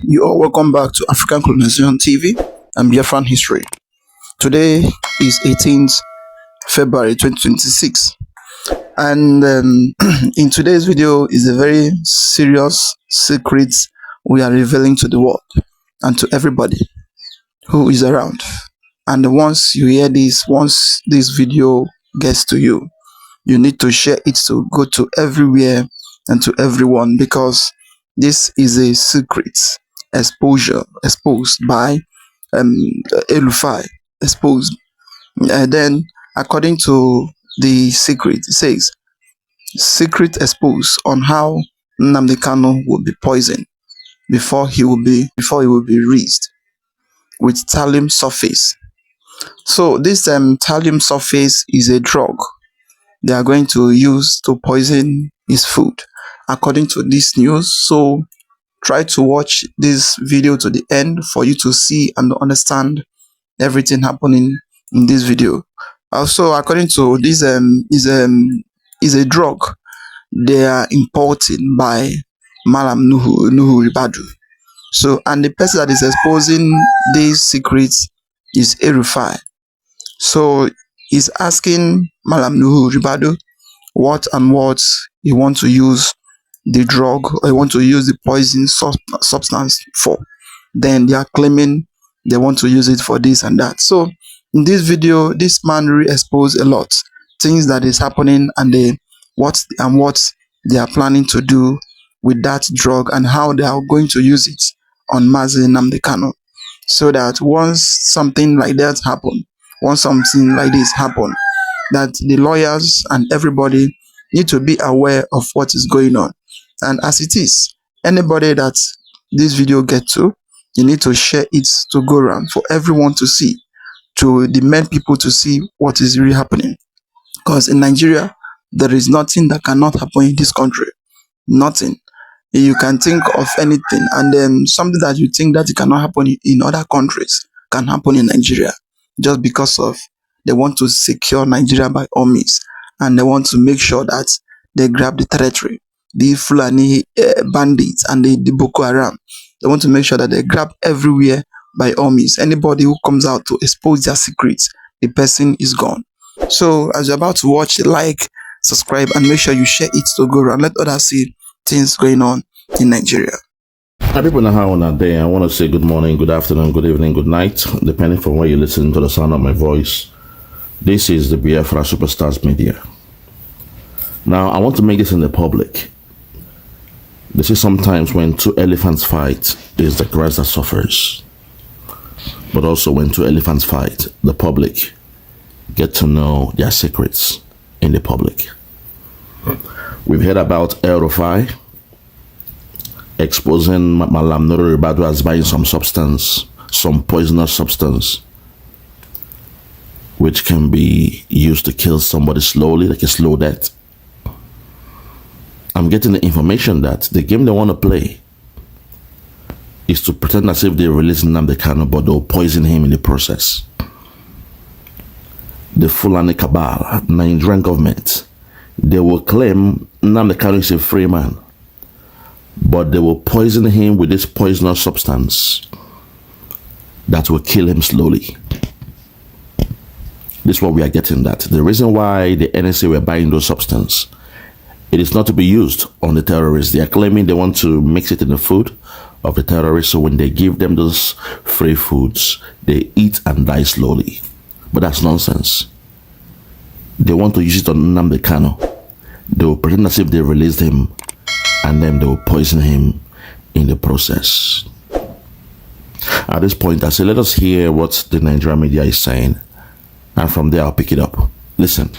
You are welcome back to African Colonization TV and Biafran History. Today is 18th February 2026, and in today's video is a very serious secret we are revealing to the world and to everybody who is around. And once you hear this, once this video gets to you, you need to share it to go to everywhere and to everyone, because this is a secret exposed by El-Rufai, exposed. And then, according to the secret, it says secret exposed on how Nnamdi Kanu will be poisoned before he will be released with thallium sulfate. So this thallium sulfate is a drug they are going to use to poison his food, according to this news. So try to watch this video to the end for you to see and understand everything happening in this video. Also, according to this is a drug they are importing by Malam Nuhu Ribadu. So, and the person that is exposing these secrets is El-Rufai. So he's asking Malam Nuhu Ribadu what he want to use the drug, or he want to use the poison substance for. Then they are claiming they want to use it for this and that. So in this video, this man really exposed a lot things that is happening, and what they are planning to do with that drug, and how they are going to use it on Nnamdi Kanu, so that once something like that happen, that the lawyers and everybody need to be aware of what is going on. And as it is, anybody that this video get to, you need to share it to go around for everyone to see, to the main people to see what is really happening. Because in Nigeria, there is nothing that cannot happen in this country. Nothing. You can think of anything, and then something that you think that it cannot happen in other countries can happen in Nigeria, just because of they want to secure Nigeria by all means, and they want to make sure that they grab the territory. The Fulani bandits and the Boko Haram, they want to make sure that they grab everywhere by all means. Anybody who comes out to expose their secrets, the person is gone. So as you're about to watch, like, subscribe, and make sure you share it to go around. Let others see things going on in Nigeria. Hi people, now how on that day? I want to say good morning, good afternoon, good evening, good night, depending from where you listen to the sound of my voice. This is the Biafra Superstars Media. Now, I want to make this in the public. They say sometimes when two elephants fight, it's the grass that suffers. But also when two elephants fight, the public get to know their secrets in the public. We've heard about El-Rufai exposing Malam Nuhu Ribadu as buying some substance, some poisonous substance, which can be used to kill somebody slowly, like a slow death. I'm getting the information that the game they want to play is to pretend as if they release Nnamdi Kanu, but they'll poison him in the process. The Fulani cabal, Nigerian government, they will claim Nnamdi Kanu is a free man, but they will poison him with this poisonous substance that will kill him slowly. This is what we are getting, that the reason why the NSA were buying those substances, it is not to be used on the terrorists. They are claiming they want to mix it in the food of the terrorists, so when they give them those free foods, they eat and die slowly. But that's nonsense. They want to use it on Nnamdi Kanu. They will pretend as if they released him, and then they will poison him in the process. At this point, I say, let us hear what the Nigerian media is saying, and from there I'll pick it up. Listen.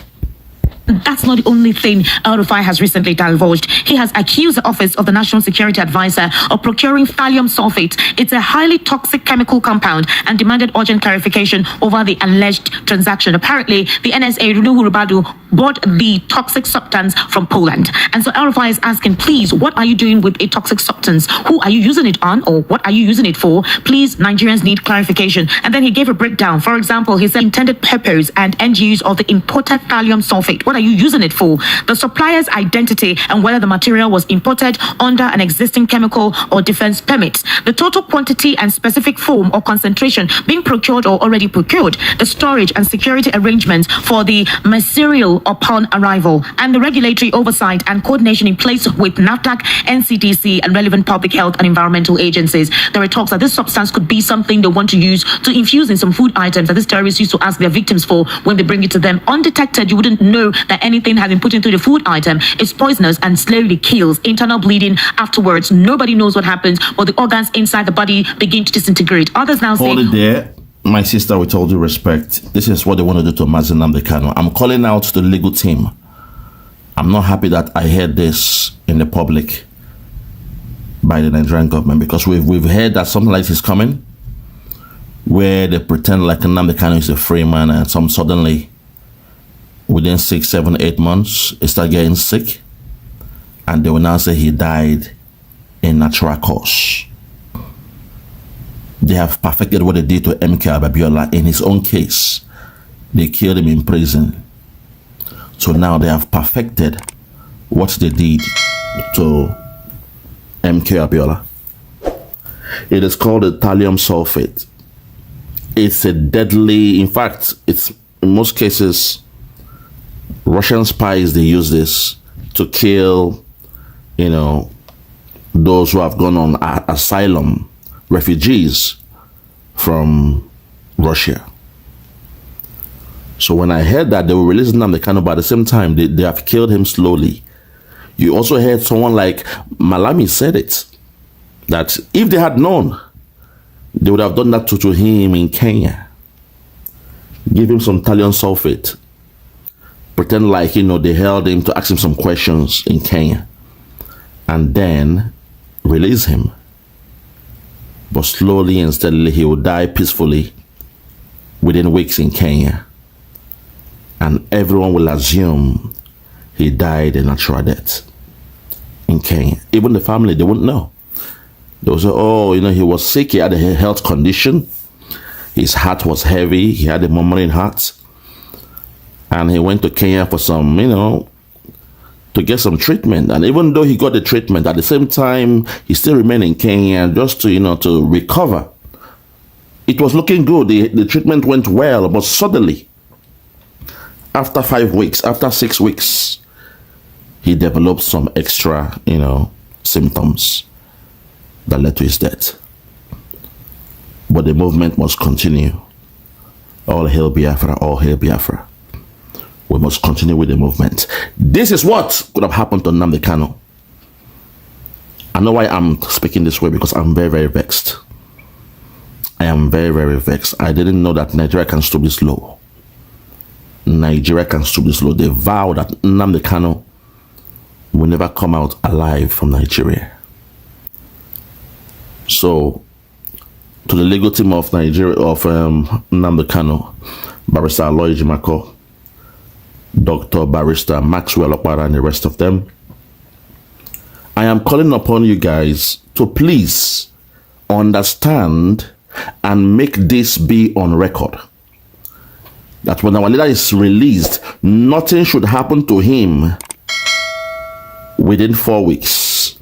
That's not the only thing El-Rufai has recently divulged. He has accused the Office of the National Security Advisor of procuring thallium sulfate. It's a highly toxic chemical compound, and demanded urgent clarification over the alleged transaction. Apparently, the NSA Nuhu Ribadu bought the toxic substance from Poland. And so El-Rufai is asking, please, what are you doing with a toxic substance? Who are you using it on, or what are you using it for? Please, Nigerians need clarification. And then he gave a breakdown. For example, he said intended purpose and end use of the imported thallium sulfate. What are you using it for? The supplier's identity and whether the material was imported under an existing chemical or defense permit. The total quantity and specific form or concentration being procured or already procured. The storage and security arrangements for the material upon arrival. And the regulatory oversight and coordination in place with NAFDAC, NCDC, and relevant public health and environmental agencies. There are talks that this substance could be something they want to use to infuse in some food items that these terrorists used to ask their victims for when they bring it to them. Undetected, you wouldn't know that anything has been put into the food item. It's poisonous and slowly kills. Internal bleeding afterwards. Nobody knows what happens, but the organs inside the body begin to disintegrate. Others now say... Hold it there. My sister, with all due respect, this is what they want to do to Nnamdi Kanu. I'm calling out to the legal team. I'm not happy that I heard this in the public by the Nigerian government, because we've heard that something like this is coming, where they pretend like Nnamdi Kanu is a free man, and some suddenly, within 6, 7, 8 months, he start getting sick, and they will now say he died in natural cause. They have perfected what they did to MK Abiola in his own case. They killed him in prison. So now they have perfected what they did to MK Abiola. It is called the thallium sulfate. It's a deadly, in fact, it's in most cases, Russian spies, they use this to kill, those who have gone on asylum, refugees from Russia. So when I heard that they were releasing Nnamdi Kanu, but at the same time, they have killed him slowly. You also heard someone like Malami said it, that if they had known, they would have done that to him in Kenya. Give him some thallium sulfate. Pretend like, they held him to ask him some questions in Kenya. And then release him. But slowly and steadily, he will die peacefully within weeks in Kenya. And everyone will assume he died a natural death in Kenya. Even the family, they wouldn't know. They will say, he was sick, he had a health condition. His heart was heavy, he had a murmuring heart. And he went to Kenya for some, to get some treatment. And even though he got the treatment, at the same time, he still remained in Kenya just to recover. It was looking good. The treatment went well, but suddenly, after 5 weeks, after 6 weeks, he developed some extra, symptoms that led to his death. But the movement must continue. All hail Biafra, all hail Biafra. We must continue with the movement. This is what could have happened to Nnamdi Kanu. I know why I'm speaking this way, because I'm very, very vexed. I am very, very vexed. I didn't know that Nigeria can still be slow. Nigeria can still be slow. They vow that Nnamdi Kanu will never come out alive from Nigeria. So, to the legal team of Nigeria, of Nnamdi Kanu, Barrister Aloy Jimako, Dr. Barrister Maxwell Okpara, and the rest of them, I am calling upon you guys to please understand and make this be on record. That when our leader is released, nothing should happen to him within 4 weeks,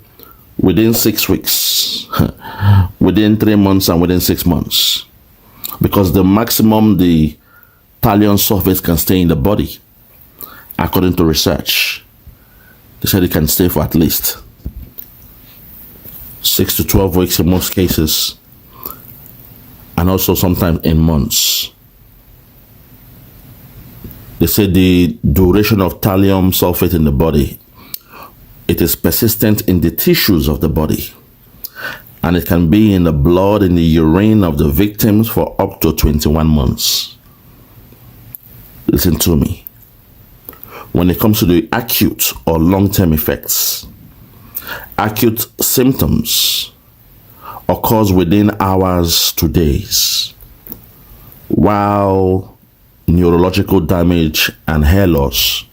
within 6 weeks, within 3 months, and within 6 months. Because the maximum the thallium sulfate can stay in the body, according to research, they said it can stay for at least 6 to 12 weeks in most cases, and also sometimes in months. They say the duration of thallium sulfate in the body, it is persistent in the tissues of the body, and it can be in the blood, in the urine of the victims for up to 21 months. Listen to me. When it comes to the acute or long-term effects, acute symptoms occurs within hours to days, while neurological damage and hair loss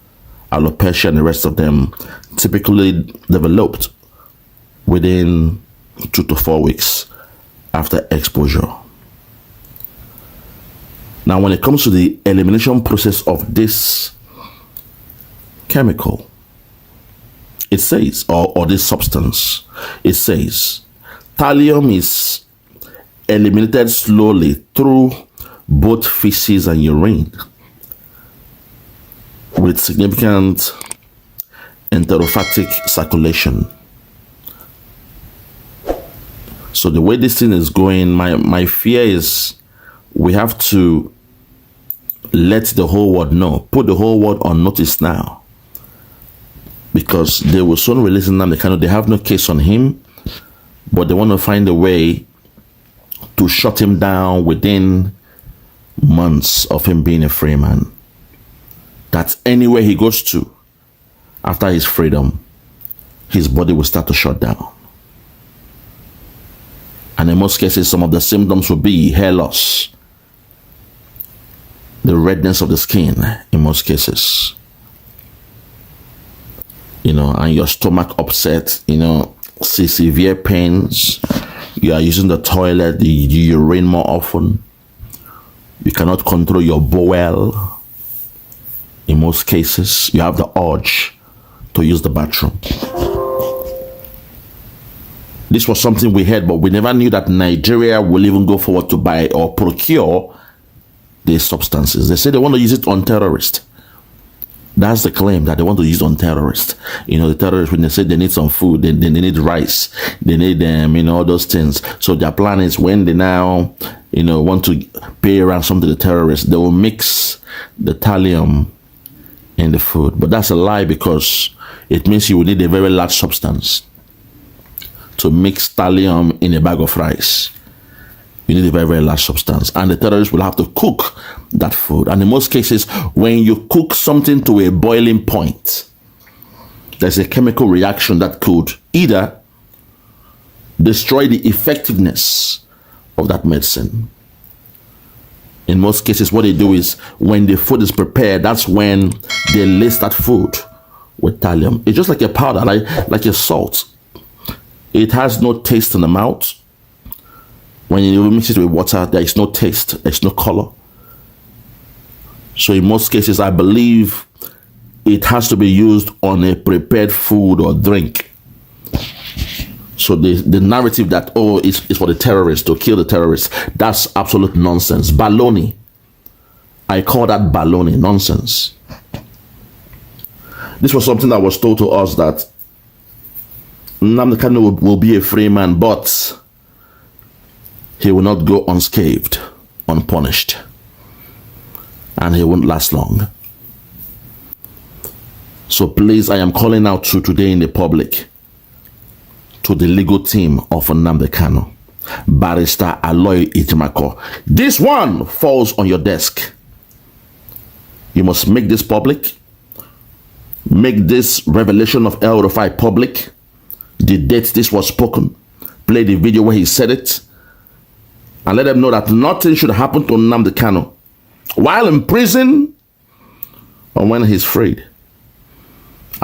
alopecia, and the rest of them typically developed within 2 to 4 weeks after exposure. Now, when it comes to the elimination process of this chemical, it says, or this substance, it says, thallium is eliminated slowly through both feces and urine with significant enterophatic circulation. So the way this thing is going, my fear is we have to let the whole world know, put the whole world on notice now, because they will soon release Nnamdi Kanu. They have no case on him, but they want to find a way to shut him down within months of him being a free man. That anywhere he goes to after his freedom, his body will start to shut down. And in most cases, some of the symptoms will be hair loss, the redness of the skin in most cases, and your stomach upset, severe pains. You are using the toilet, you urine more often. You cannot control your bowel. In most cases, you have the urge to use the bathroom. This was something we heard, but we never knew that Nigeria will even go forward to buy or procure these substances. They say they want to use it on terrorists. That's the claim, that they want to use it on terrorists. The terrorists, when they say they need some food, they need rice, they need all those things. So their plan is, when they now, want to pay ransom to the terrorists, they will mix the thallium in the food. But that's a lie, because it means you will need a very large substance to mix thallium in a bag of rice. You need a very, very large substance. And the terrorists will have to cook that food. And in most cases, when you cook something to a boiling point, there's a chemical reaction that could either destroy the effectiveness of that medicine. In most cases, what they do is, when the food is prepared, that's when they lace that food with thallium. It's just like a powder, like a salt. It has no taste in the mouth. When you mix it with water, there is no taste, there's no color. So in most cases, I believe it has to be used on a prepared food or drink. So the narrative that, it's for the terrorists, to kill the terrorists, that's absolute nonsense. Baloney. I call that baloney, nonsense. This was something that was told to us, that Nnamdi Kanu will be a free man, but he will not go unscathed, unpunished, and he won't last long. So please, I am calling out to today in the public, to the legal team of Nnamdi Kanu, Barrister Aloy Ijimako. This one falls on your desk. You must make this public. Make this revelation of El-Rufai public. The date this was spoken. Play the video where he said it. And let them know that nothing should happen to Nnamdi Kanu while in prison or when he's freed.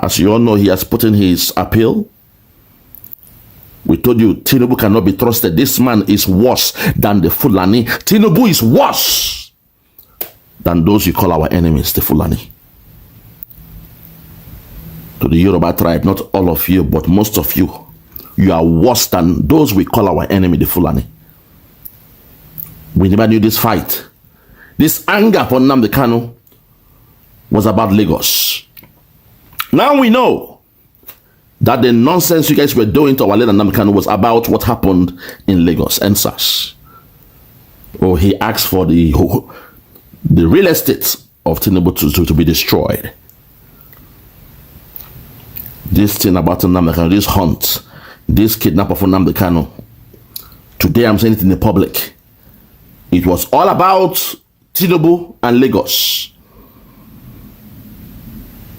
As you all know, he has put in his appeal. We told you Tinubu cannot be trusted. This man is worse than the Fulani. Tinubu is worse than those you call our enemies, the Fulani. To the Yoruba tribe, not all of you, but most of you, you are worse than those we call our enemy, the Fulani. We never knew this fight. This anger for Nnamdi Kanu was about Lagos. Now we know that the nonsense you guys were doing to our leader Nnamdi Kanu was about what happened in Lagos and SARS. He asked for the real estate of Tinubu to be destroyed. This thing about Nnamdi Kanu, this hunt, this kidnapper for Nnamdi Kanu. Today I'm saying it in the public. It was all about Tinubu and Lagos.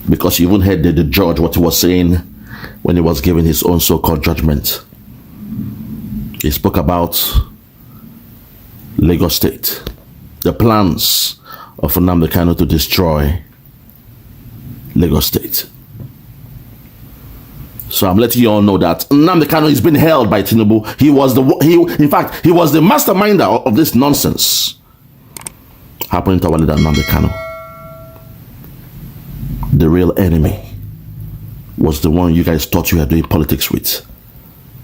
Because you even heard the judge, what he was saying when he was giving his own so-called judgment. He spoke about Lagos State, the plans of Nnamdi Kanu to destroy Lagos State. So I'm letting you all know that Nnamdi Kanu is being held by Tinubu. He was the masterminder of this nonsense happening to our leader Nnamdi Kanu. The real enemy was the one you guys thought you were doing politics with.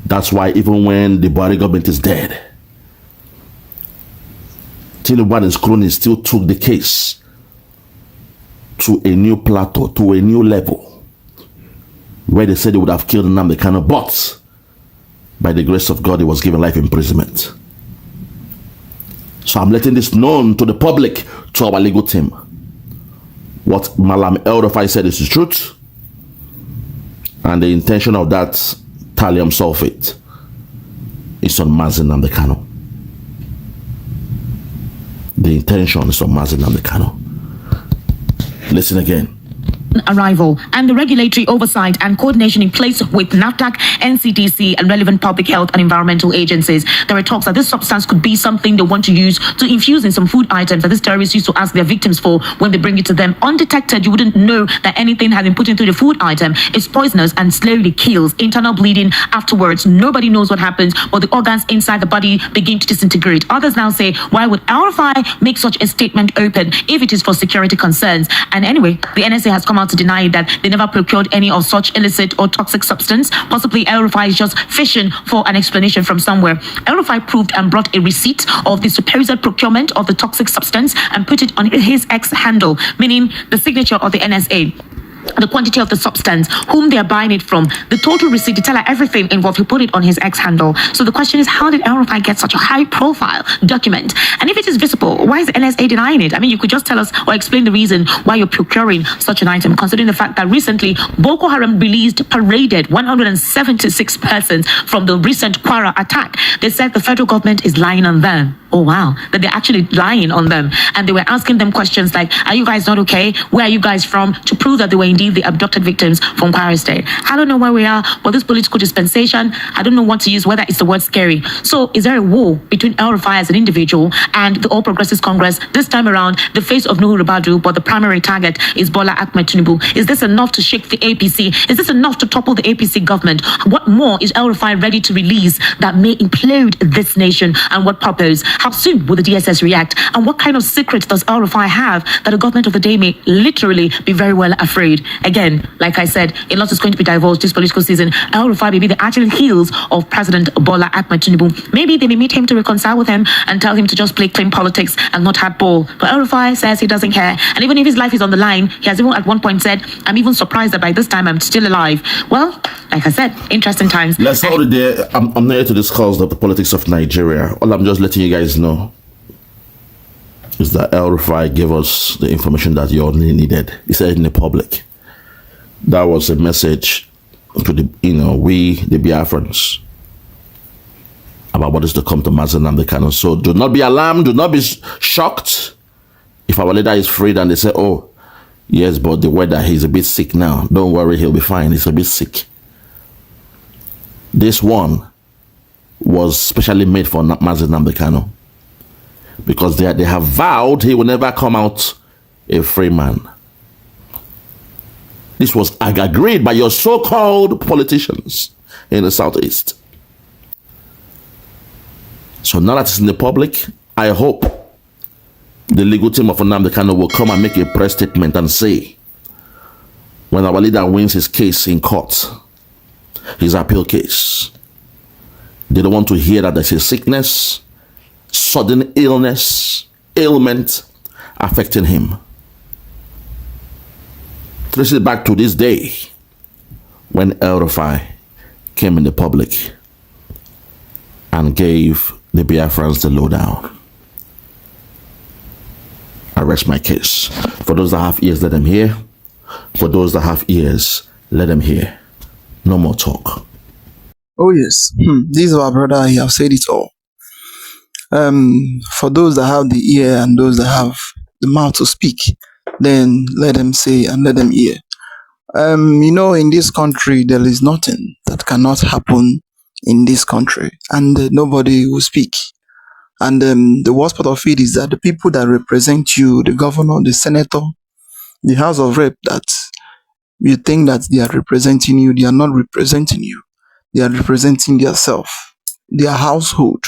That's why even when the Buhari government is dead, Tinubu and his cronies still took the case to a new plateau, to a new level, where they said they would have killed Nnamdi Kanu, but by the grace of God, he was given life imprisonment. So I'm letting this known to the public, to our legal team. What Malam El-Rufai said is the truth, and the intention of that Thallium sulfate is on Nnamdi Kanu. The intention is on Nnamdi Kanu. Listen again. Arrival and the regulatory oversight and coordination in place with NAFDAC, NCDC, and relevant public health and environmental agencies. There are talks that this substance could be something they want to use to infuse in some food items that these terrorists used to ask their victims for when they bring it to them. Undetected, you wouldn't know that anything has been put into the food item. It's poisonous and slowly kills. Internal bleeding afterwards. Nobody knows what happens, but the organs inside the body begin to disintegrate. Others now say, why would El-Rufai make such a statement open if it is for security concerns? And anyway, the NSA has come out to deny that they never procured any of such illicit or toxic substance. Possibly El-Rufai is just fishing for an explanation from somewhere. El-Rufai proved and brought a receipt of the supposed procurement of the toxic substance and put it on his X handle, meaning the signature of the NSA, the quantity of the substance, whom they are buying it from, the total receipt, the teller, everything involved. He put it on his X handle. So the question is, how did El-Rufai get such a high-profile document? And if it is visible, why is the NSA denying it? I mean, you could just tell us or explain the reason why you're procuring such an item, considering the fact that recently Boko Haram paraded 176 persons from the recent Kwara attack. They said the federal government is lying on them. Oh, wow. That they're actually lying on them. And they were asking them questions like, are you guys not okay? Where are you guys from? To prove that they were indeed the abducted victims from Kwara State. I don't know where we are, but this political dispensation, I don't know what to use, whether it's the word scary. So is there a war between El-Rufai as an individual and the All Progressives Congress? This time around, the face of Nuhu Ribadu, but the primary target is Bola Ahmed Tinubu. Is this enough to shake the APC? Is this enough to topple the APC government? What more is El-Rufai ready to release that may implode this nation, and what purpose? How soon will the DSS react? And what kind of secret does El-Rufai have that the government of the day may literally be very well afraid? Again, like I said, a lot is going to be divulged this political season. El-Rufai may be the Achilles heels of President Bola Ahmed Tinubu. Maybe they may meet him to reconcile with him and tell him to just play clean politics and not hardball. But El-Rufai says he doesn't care. And even if his life is on the line, he has even at one point said, I'm even surprised that by this time I'm still alive. Well, like I said, interesting times. Let's hold it there. I'm not here to discuss the politics of Nigeria. All I'm just letting you guys know is that El-Rufai gave us the information that you all needed. He said it in the public. That was a message to the, we, the Biafrans, about what is to come to Nnamdi Kanu. So do not be alarmed, do not be shocked if our leader is freed and they say, oh, yes, but the weather, he's a bit sick now. Don't worry, he'll be fine. He's a bit sick. This one was specially made for Nnamdi Kanu because they have vowed he will never come out a free man. This was agreed by your so-called politicians in the Southeast. So now that it's in the public, I hope the legal team of Nnamdi Kanu will come and make a press statement and say, when our leader wins his case in court, his appeal case, they don't want to hear that there's a sickness, sudden illness, ailment affecting him. Trace it back to this day when El-Rufai came in the public and gave the Biafrans the lowdown. I rest my case. For those that have ears, let them hear. For those that have ears, let them hear. No more talk. Oh yes, this is our brother. He have said it all. For those that have the ear and those that have the mouth to speak, then let them say and let them hear. In this country, there is nothing that cannot happen in this country, and nobody will speak. And the worst part of it is that the people that represent you, the governor, the senator, the House of Rep, that You think that they are representing you. They are not representing you. They are representing themselves, their household,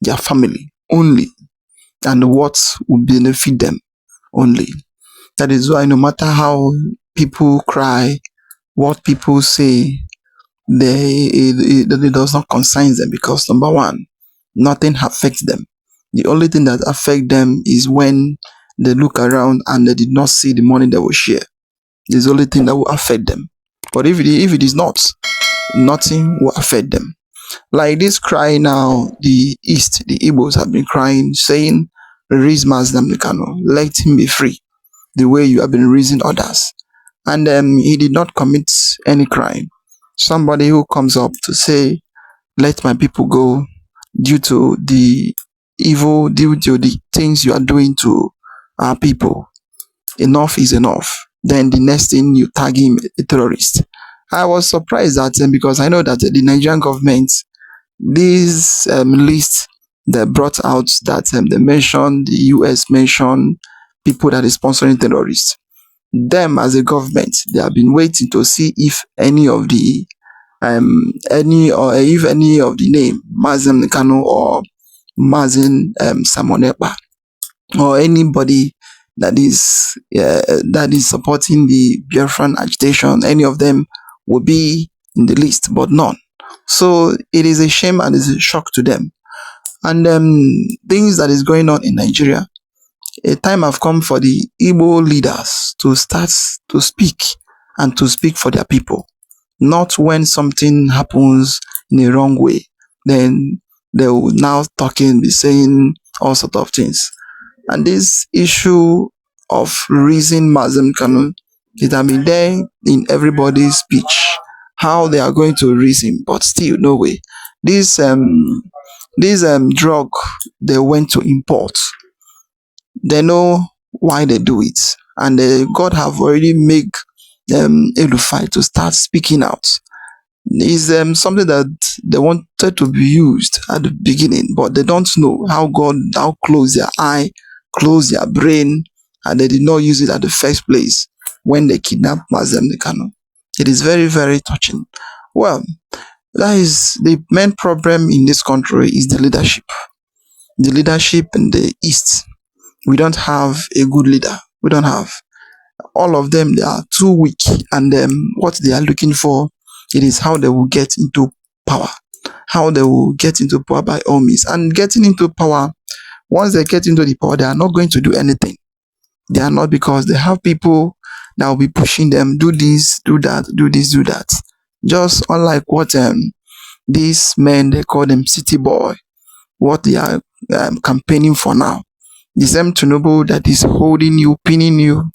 their family only, and what will benefit them only. That is why no matter how people cry, what people say, it does not concern them, because number one, nothing affects them. The only thing that affects them is when they look around and they did not see the money they will share. It's the only thing that will affect them. But if it is not, nothing will affect them. Like this cry now, the East, the Igbos have been crying, saying, release Nnamdi Kanu, let him be free, the way you have been releasing others. And he did not commit any crime. Somebody who comes up to say, let my people go due to the evil, due to the things you are doing to our people. Enough is enough. Then the next thing, you tag him a terrorist. I was surprised that because I know that the Nigerian government, this list that brought out that they mentioned, the US mentioned people that is sponsoring terrorists. Them as a government, they have been waiting to see if any of the name Nnamdi Kanu or Mazin Samonepa or anybody that is supporting the Biafran agitation, any of them will be in the list, but none. So it is a shame and it's a shock to them. And things that is going on in Nigeria, a time have come for the Igbo leaders to start to speak and to speak for their people. Not when something happens in a wrong way, then they will now be saying all sorts of things. And this issue of raising Nnamdi Kanu, it has been there in everybody's speech, how they are going to raise him, but still no way. This drug they went to import, they know why they do it, and God have already made El-Rufai to start speaking out. Is something that they wanted to be used at the beginning, but they don't know how God now close their eye, close their brain, and they did not use it at the first place when they kidnapped Nnamdi Kanu. It is very, very touching. Well, that is the main problem in this country, is the leadership. The leadership in the East. We don't have a good leader. We don't have. All of them, they are too weak, and what they are looking for, it is how they will get into power. How they will get into power by all means. And getting into power, once they get into the power, they are not going to do anything. They are not, because they have people that will be pushing them, do this, do that, do this, do that. Just unlike what these men, they call them city boy, what they are campaigning for now. The same Tinubu that is holding you, pinning you,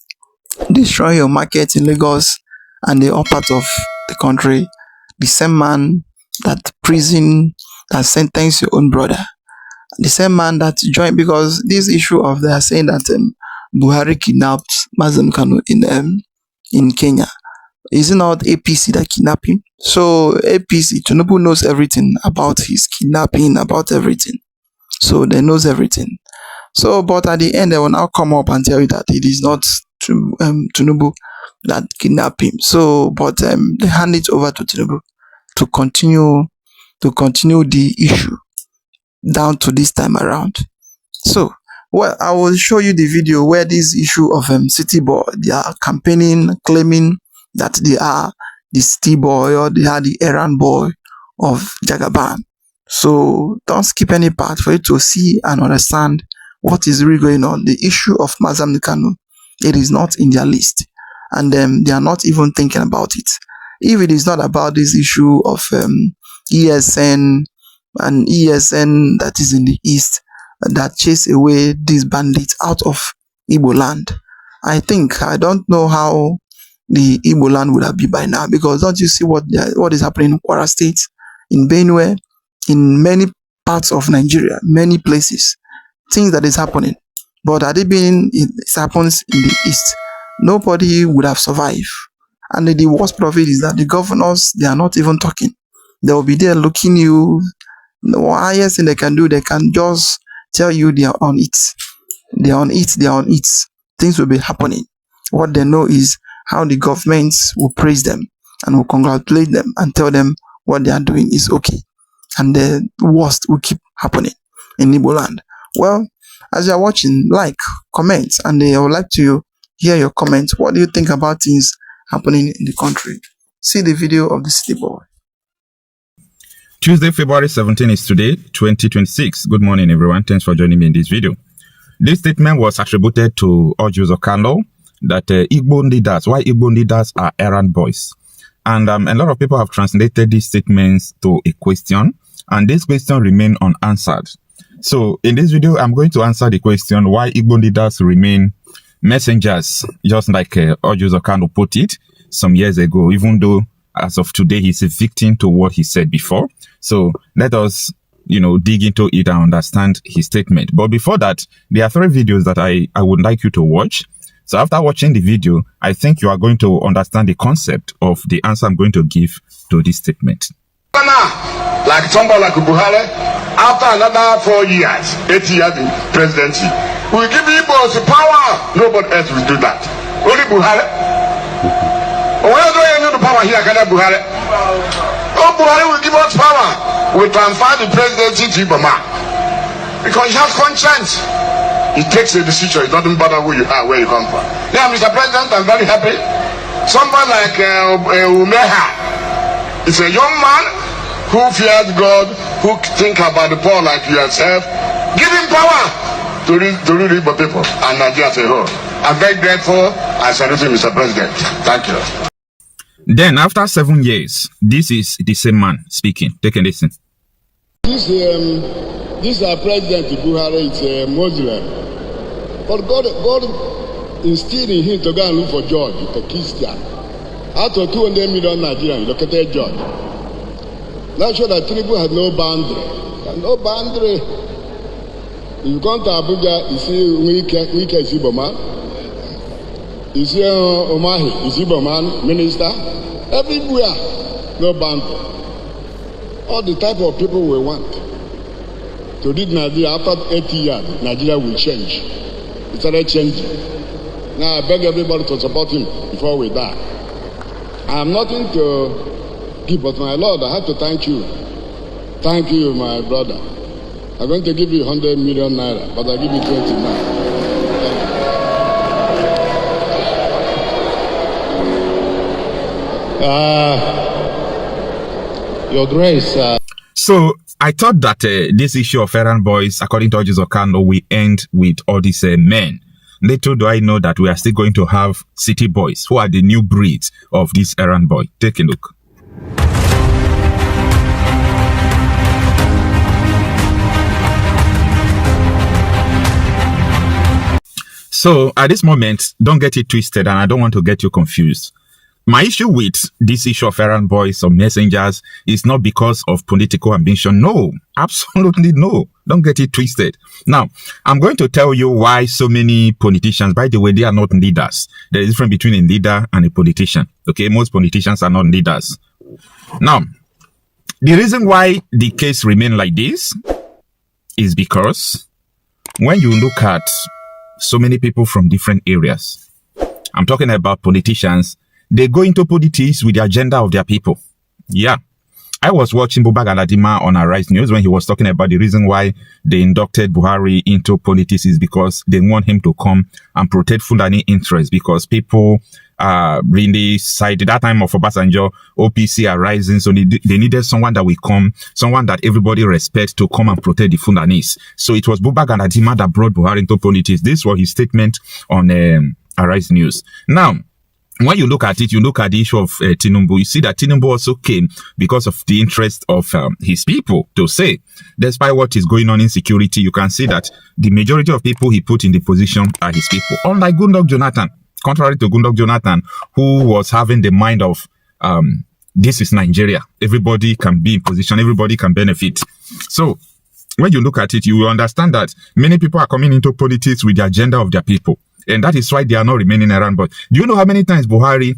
destroy your market in Lagos and the upper part of the country. The same man that prison, that sentenced your own brother. The same man that joined, because this issue of they are saying that Buhari kidnapped Nnamdi Kanu in Kenya. Is it not APC that kidnapped him? So APC, Tinubu knows everything about his kidnapping, about everything. So they knows everything. So, but at the end, they will now come up and tell you that it is not Tinubu that kidnapped him. So, but they hand it over to Tinubu to continue the issue down to this time around. So, well, I will show you the video where this issue of city boy, they are campaigning, claiming that they are the city boy or they are the Errand boy of Jagaban. So don't skip any part for you to see and understand what is really going on. The issue of Nnamdi Kanu, it is not in their list, and they are not even thinking about it. If it is not about this issue of ESN and ESN that is in the East that chase away these bandits out of Igbo land, I don't know how the Igbo land would have been by now, because don't you see what is happening in Kwara State, in Benue, in many parts of Nigeria, many places, things that is happening. But had it been, it happens in the East, nobody would have survived. And the worst part of it is that the governors, they are not even talking. They will be there looking you. The highest thing they can do, they can just tell you they are on it. They are on it, they are on it. Things will be happening. What they know is how the governments will praise them and will congratulate them and tell them what they are doing is okay. And the worst will keep happening in Igbo land. Well, as you are watching, like, comment, and I would like to hear your comments. What do you think about things happening in the country? See the video of the city boy. Tuesday, February 17 is today, 2026. Good morning, everyone. Thanks for joining me in this video. This statement was attributed to Nnamdi Kanu that Igbo leaders, why Igbo leaders are errand boys. And a lot of people have translated these statements to a question, and this question remain unanswered. So in this video, I'm going to answer the question why Igbo leaders remain messengers, just like Nnamdi Kanu put it some years ago, even though as of today, he's a victim to what he said before. So let us, dig into it and understand his statement. But before that, there are 3 videos that I would like you to watch. So after watching the video, I think you are going to understand the concept of the answer I'm going to give to this statement. Like somebody like Buhari, after another 4 years, 8 years in presidency, we give Igbos the power. Nobody else will do that. Only Buhari. When do you know the power here? Buhari. Oh, Buhari will give us power. We transfer the presidency to Ibama. Because he has conscience. He takes a decision. It doesn't matter who you are, where you come from. Yeah, Mr. President, I'm very happy. Somebody like Umeha is a young man who fears God, who think about the poor like yourself. Give him power to rule Igbo people and Nigeria as a whole. I'm very grateful. I salute you, Mr. President. Thank you. Then, after 7 years, this is the same man speaking. Take a listen. This President Buhari is a Muslim. But God instilled in him to go and look for George, the Christian. Out of 200 million Nigerians, look at that George. Now show that Tinubu has no boundary. No boundary. If you come to Abuja, you see Wike is Igbo man. You see Omahi is Igbo man, minister. Everywhere, no boundary. All the type of people we want to lead Nigeria. After 80 years, Nigeria will change. It started changing. Now I beg everybody to support him before we die. I have nothing to give, but my Lord, I have to thank you. Thank you, my brother. I'm going to give you 100 million naira, but I'll give you 20 now. Your grace. So I thought that this issue of errand boys, according to Nnamdi Kanu, we end with all these men. Little do I know that we are still going to have city boys, who are the new breeds of this errand boy. Take a look. So at this moment, don't get it twisted, and I don't want to get you confused. My issue with this issue of errand boys or messengers is not because of political ambition. No, absolutely no. Don't get it twisted. Now, I'm going to tell you why so many politicians, by the way, they are not leaders. There is a difference between a leader and a politician. Okay, most politicians are not leaders. Now, the reason why the case remains like this is because when you look at so many people from different areas, I'm talking about politicians, they go into politics with the agenda of their people. Yeah. I was watching Buba Galadima on Arise News when he was talking about the reason why they inducted Buhari into politics is because they want him to come and protect Fulani interests, because people are really side that time of Obasanjo, OPC are rising. So they needed someone that will come, someone that everybody respects to come and protect the Fulanis. So it was Buba Galadima that brought Buhari into politics. This was his statement on Arise News. Now, when you look at it, you look at the issue of Tinubu, you see that Tinubu also came because of the interest of his people, to say, despite what is going on in security, you can see that the majority of people he put in the position are his people. Unlike Goodluck Jonathan, contrary to Goodluck Jonathan, who was having the mind of, this is Nigeria. Everybody can be in position, everybody can benefit. So, when you look at it, you will understand that many people are coming into politics with the agenda of their people. And that is why they are not remaining around. But do you know how many times Buhari,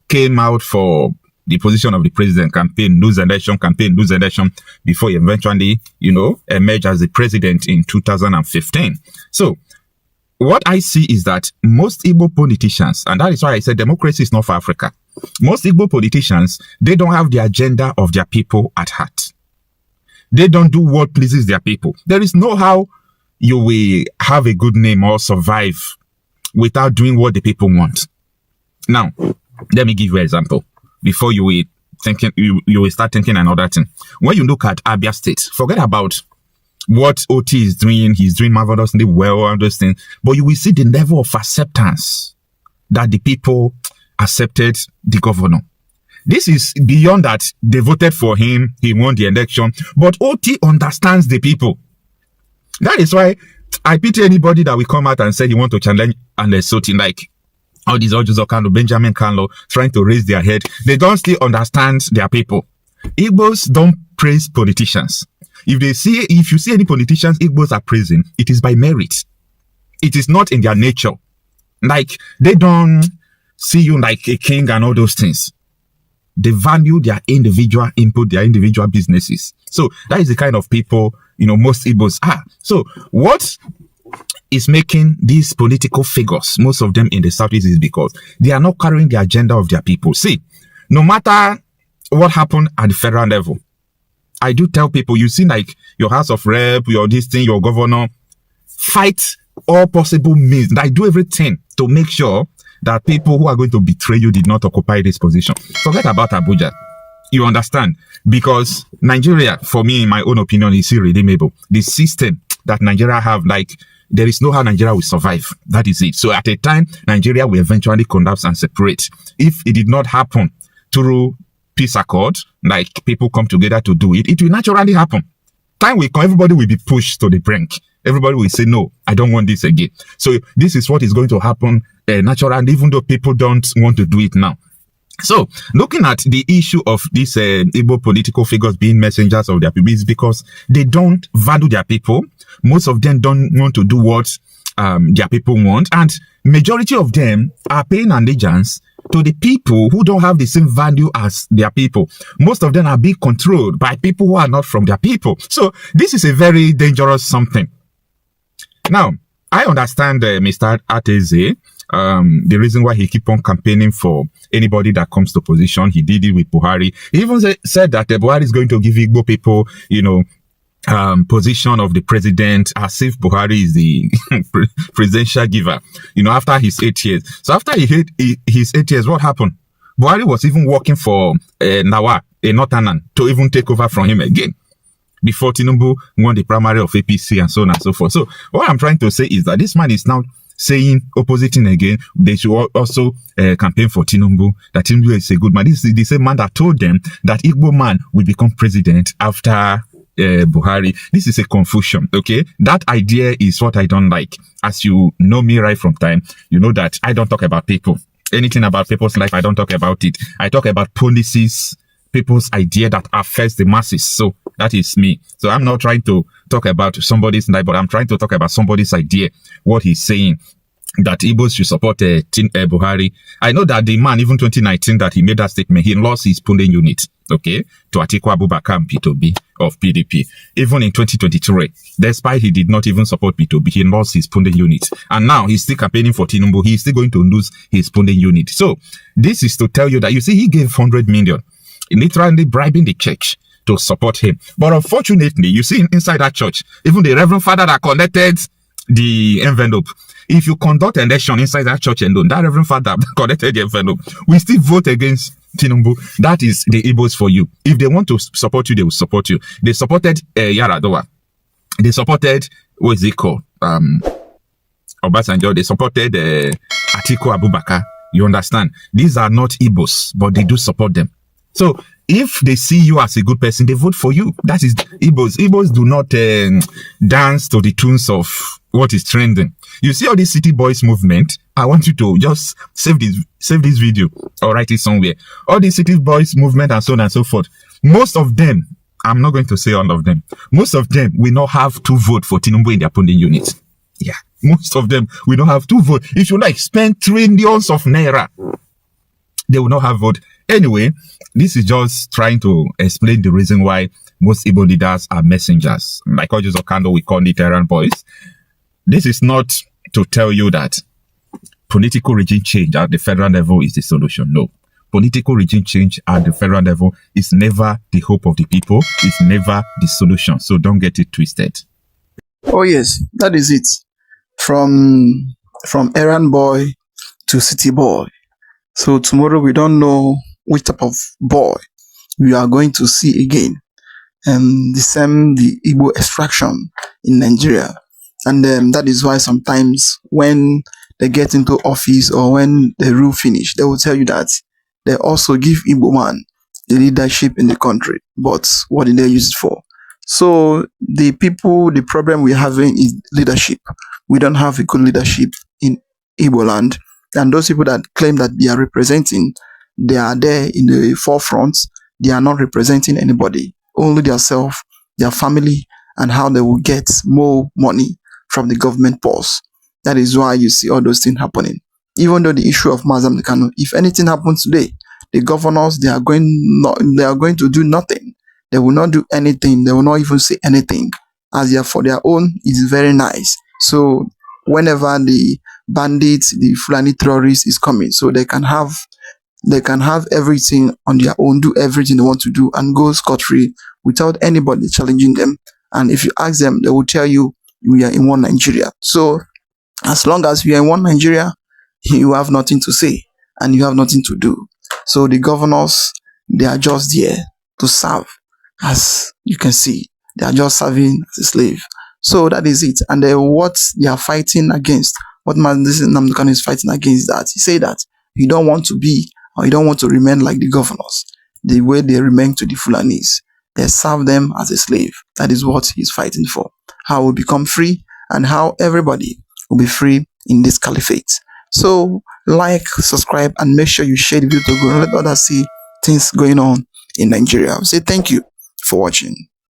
came out for the position of the president, campaign, lose election, before he eventually, emerged as the president in 2015. So what I see is that most Igbo politicians, and that is why I said democracy is not for Africa. Most Igbo politicians, they don't have the agenda of their people at heart. They don't do what pleases their people. There is no how you will have a good name or survive without doing what the people want. Now, let me give you an example before you will thinking you will start thinking another thing. When you look at Abia State, forget about what OT is doing. He's doing marvelously well, all those things. But you will see the level of acceptance that the people accepted the governor. This is beyond that they voted for him, he won the election, but OT understands the people. That is why I pity anybody that will come out and say he want to challenge and Lesotho, like all these Ojuzo Kanu, Benjamin Kanu, trying to raise their head. They don't still understand their people. Igbos don't praise politicians. If you see any politicians Igbos are praising, it is by merit. It is not in their nature. Like, they don't see you like a king and all those things. They value their individual input, their individual businesses. So that is the kind of people, most Igbos are. So what is making these political figures, most of them in the Southeast, is because they are not carrying the agenda of their people. See, no matter what happened at the federal level, I do tell people, you see, like your House of Rep, your this thing, your governor, fight all possible means. I do everything to make sure that people who are going to betray you did not occupy this position. Forget about Abuja. You understand? Because Nigeria, for me, in my own opinion, is irredeemable. The system that Nigeria have, like, there is no how Nigeria will survive. That is it. So at a time, Nigeria will eventually collapse and separate. If it did not happen through peace accord, like people come together to do it, it will naturally happen. Time will come, everybody will be pushed to the brink. Everybody will say, no, I don't want this again. So this is what is going to happen naturally, even though people don't want to do it now. So looking at the issue of these Igbo political figures being messengers of their people is because they don't value their people. Most of them don't want to do what their people want. And majority of them are paying allegiance to the people who don't have the same value as their people. Most of them are being controlled by people who are not from their people. So this is a very dangerous something. Now, I understand Mr. Ateze, the reason why he keep on campaigning for anybody that comes to position. He did it with Buhari. He even said that Buhari is going to give Igbo people, position of the president, as if Buhari is the presidential giver, after his 8 years. So after his 8 years, what happened? Buhari was even working for Nawa, a Northerner, to even take over from him again, before Tinubu won the primary of APC and so on and so forth. So what I'm trying to say is that this man is now saying, oppositing again, they should also campaign for Tinubu, that Tinubu is a good man. This is the same man that told them that Igbo man will become president after Buhari. This is a confusion, okay? That idea is what I don't like. As you know me right from time, you know that I don't talk about people. Anything about people's life, I don't talk about it. I talk about policies, people's idea that affects the masses. So that is me. So I'm not trying to talk about somebody's life, but I'm trying to talk about somebody's idea, what he's saying, that Igbos should support Buhari. I know that the man, even 2019, that he made that statement, he lost his polling unit, okay, to Atiku Abubakar and P2B of PDP. Even in 2023, despite he did not even support P2B, he lost his polling unit. And now he's still campaigning for Tinubu. He's still going to lose his polling unit. So this is to tell you that, you see, he gave 100 million, literally bribing the church to support him. But unfortunately, you see inside that church, even the Reverend Father that collected the envelope, if you conduct an election inside that church alone, that Reverend Father collected the envelope, we still vote against Tinubu. That is the Igbos for you. If they want to support you, they will support you. They supported Yaradoa. They supported, what is it called? Obasanjo. They supported Atiku Abubakar. You understand? These are not Igbos, but they do support them. So if they see you as a good person, they vote for you. That is Igbos. Igbos do not dance to the tunes of what is trending. You see all this City Boys movement. I want you to just save this video or write it somewhere. All these City Boys movement and so on and so forth. Most of them, I'm not going to say all of them, most of them will not have to vote for Tinubu in their polling unit. Yeah, most of them will not have to vote. If you like spend trillions of naira, they will not have vote. Anyway, this is just trying to explain the reason why most Igbo leaders are messengers. Like Ojuzo Kanu, we call it Errand boys. This is not to tell you that political regime change at the federal level is the solution. No. Political regime change at the federal level is never the hope of the people. It's never the solution. So don't get it twisted. Oh yes, that is it. From errand boy to city boy. So tomorrow we don't know which type of boy we are going to see again. The Igbo extraction in Nigeria. And that is why sometimes when they get into office or when they rule finish, they will tell you that they also give Igbo man the leadership in the country. But what did they use it for? So the problem we're having is leadership. We don't have a good leadership in Igbo land. And those people that claim that they are representing, they are there in the forefront. They are not representing anybody, only themselves, their family, and how they will get more money from the government purse. That is why you see all those things happening. Even though the issue of Nnamdi Kanu, if anything happens today, the governors, they are going to do nothing. They will not do anything. They will not even say anything. As they are for their own, it's very nice. So whenever the bandits, the Fulani terrorists is coming, so they can have everything on their own, do everything they want to do, and go scot-free without anybody challenging them. And if you ask them, they will tell you, we are in one Nigeria. So as long as we are in one Nigeria, you have nothing to say and you have nothing to do. So the governors, they are just there to serve. As you can see, they are just serving as a slave. So that is it. And what they are fighting against, what Nnamdi Kanu is fighting against, that he said that you don't want to be, or you don't want to remain like the governors, the way they remain to the Fulanis. They serve them as a slave. That is what he's fighting for. How we become free and how everybody will be free in this caliphate. So like, subscribe, and make sure you share the video to go and let others see things going on in Nigeria. I will say thank you for watching.